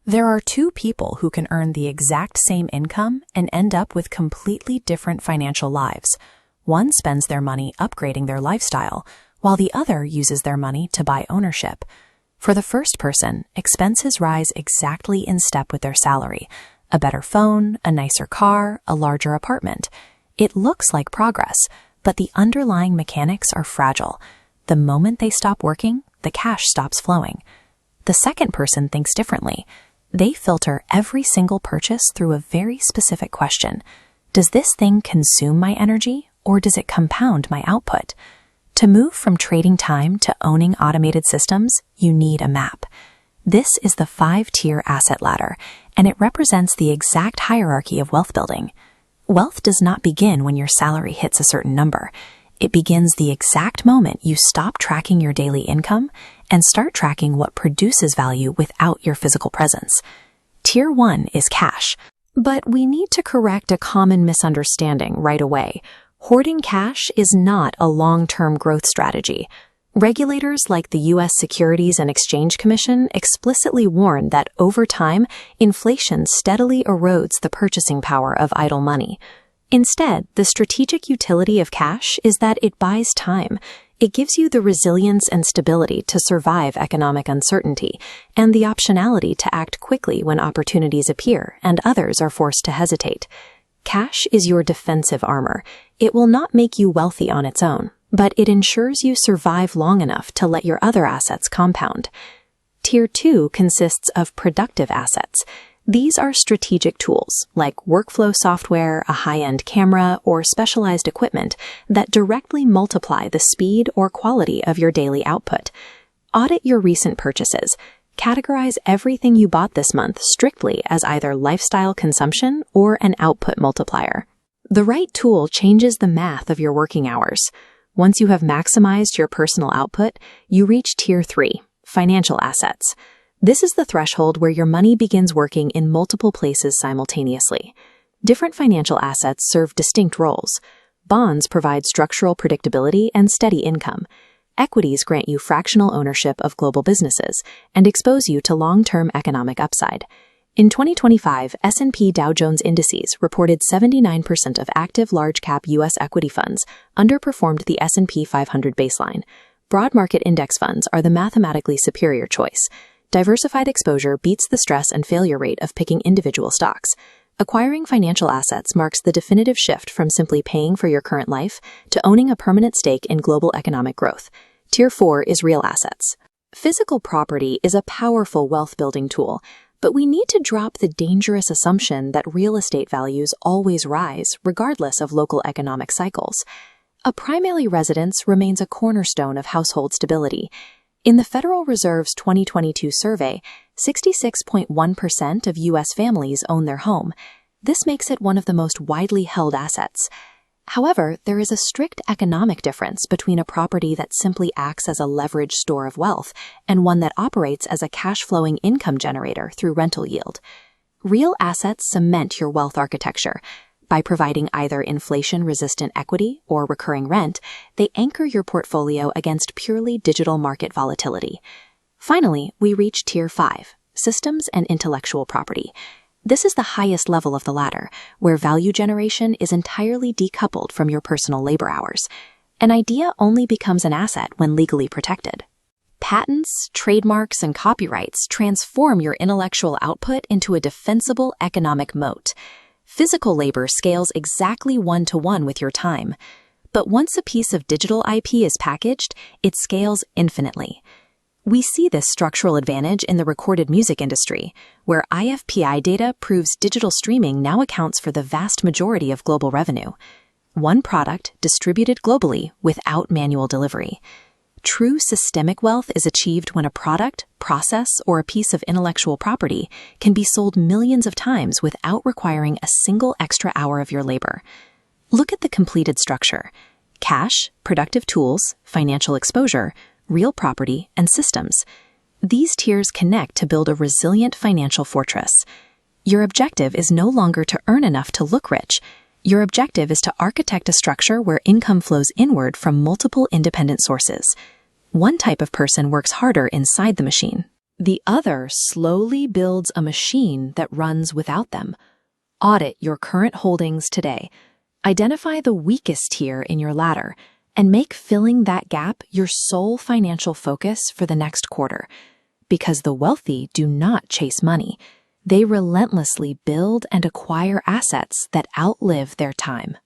There are two people who can earn the exact same income and end up with completely different financial lives. One spends their money upgrading their lifestyle, while the other uses their money to buy ownership. For the first person, expenses rise exactly in step with their salary. A better phone, a nicer car, a larger apartment. It looks like progress, but the underlying mechanics are fragile. The moment they stop working, the cash stops flowing. The second person thinks differently. They filter every single purchase through a very specific question. Does this thing consume my energy, or does it compound my output? To move from trading time to owning automated systems, you need a map. This is the 5-tier asset ladder, and it represents the exact hierarchy of wealth building. Wealth does not begin when your salary hits a certain number. It begins the exact moment you stop tracking your daily income and start tracking what produces value without your physical presence. Tier 1 is cash. But we need to correct a common misunderstanding right away. Hoarding cash is not a long-term growth strategy. Regulators like the U.S. Securities and Exchange Commission explicitly warn that over time, inflation steadily erodes the purchasing power of idle money. Instead, the strategic utility of cash is that it buys time. It gives you the resilience and stability to survive economic uncertainty, and the optionality to act quickly when opportunities appear and others are forced to hesitate. Cash is your defensive armor. It will not make you wealthy on its own, but it ensures you survive long enough to let your other assets compound. Tier 2 consists of productive assets. These are strategic tools, like workflow software, a high-end camera, or specialized equipment that directly multiply the speed or quality of your daily output. Audit your recent purchases. Categorize everything you bought this month strictly as either lifestyle consumption or an output multiplier. The right tool changes the math of your working hours. Once you have maximized your personal output, you reach Tier 3, financial assets. This is the threshold where your money begins working in multiple places simultaneously. Different financial assets serve distinct roles. Bonds provide structural predictability and steady income. Equities grant you fractional ownership of global businesses and expose you to long-term economic upside. In 2025, S&P Dow Jones Indices reported 79% of active large-cap U.S. equity funds underperformed the S&P 500 baseline. Broad market index funds are the mathematically superior choice. Diversified exposure beats the stress and failure rate of picking individual stocks. Acquiring financial assets marks the definitive shift from simply paying for your current life to owning a permanent stake in global economic growth. Tier 4 is real assets. Physical property is a powerful wealth-building tool, but we need to drop the dangerous assumption that real estate values always rise, regardless of local economic cycles. A primary residence remains a cornerstone of household stability. In the Federal Reserve's 2022 survey, 66.1% of U.S. families own their home. This makes it one of the most widely held assets. However, there is a strict economic difference between a property that simply acts as a leveraged store of wealth and one that operates as a cash-flowing income generator through rental yield. Real assets cement your wealth architecture. By providing either inflation-resistant equity or recurring rent, they anchor your portfolio against purely digital market volatility. Finally, we reach Tier 5, systems and intellectual property. This is the highest level of the ladder, where value generation is entirely decoupled from your personal labor hours. An idea only becomes an asset when legally protected. Patents, trademarks, and copyrights transform your intellectual output into a defensible economic moat. Physical labor scales exactly 1-to-1 with your time. But once a piece of digital IP is packaged, it scales infinitely. We see this structural advantage in the recorded music industry, where IFPI data proves digital streaming now accounts for the vast majority of global revenue. One product distributed globally without manual delivery. True systemic wealth is achieved when a product, process, or a piece of intellectual property can be sold millions of times without requiring a single extra hour of your labor. Look at the completed structure: cash, productive tools, financial exposure, real property, and systems. These tiers connect to build a resilient financial fortress. Your objective is no longer to earn enough to look rich. Your objective is to architect a structure where income flows inward from multiple independent sources. One type of person works harder inside the machine. The other slowly builds a machine that runs without them. Audit your current holdings today. Identify the weakest tier in your ladder and make filling that gap your sole financial focus for the next quarter. Because the wealthy do not chase money. They relentlessly build and acquire assets that outlive their time.